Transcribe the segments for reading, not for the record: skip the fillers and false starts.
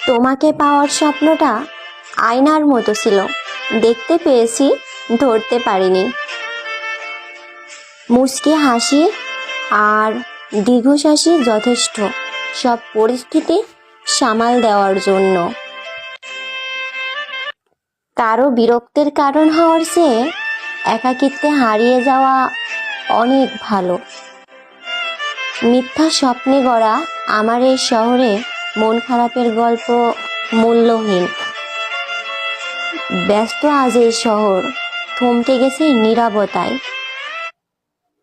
তোমাকে পাওয়ার স্বপ্নটা আয়নার মতো ছিল, দেখতে পেয়েছি, ধরতে পারিনি। মুচকি হাসি আর দীর্ঘশ্বাসই যথেষ্ট সব পরিস্থিতি সামাল দেওয়ার জন্য। কারো বিরক্তির কারণ হওয়ার চেয়ে একাকিত্বে হারিয়ে যাওয়া অনেক ভালো। মিথ্যা স্বপ্নে গড়া আমার এই শহরে মন খারাপের গল্প মূল্যহীন। ব্যস্ত আজ এই শহর থমকে গেছে নীরবতায়।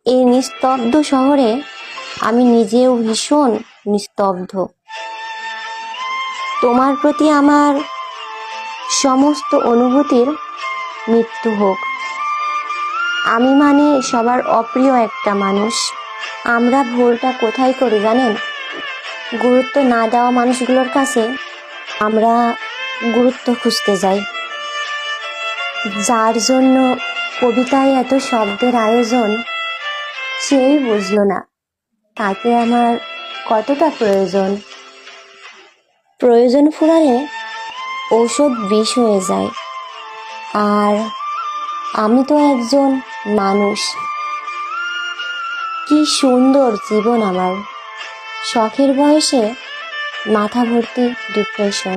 এই নিস্তব্ধ শহরে আমি নিজেও ভীষণ নিস্তব্ধ। তোমার প্রতি আমার সমস্ত অনুভূতির মৃত্যু হোক। আমি মানে সবার অপ্রিয় একটা মানুষ। আমরা ভুলটা কোথায় করি জানেন? গুরুত্ব না দেওয়া মানুষগুলোর কাছে আমরা গুরুত্ব খুঁজতে যাই। যার জন্য কবিতায় এত শব্দের আয়োজন, সেই বুঝলো না তাকে আমার কতটা প্রয়োজন। প্রয়োজন ফুরালে ঔষধ বিষ হয়ে যায়। আর আমি তো একজন মানুষ। কি সুন্দর জীবন আমার। শখের বয়সে মাথা ভর্তি ডিপ্রেশন।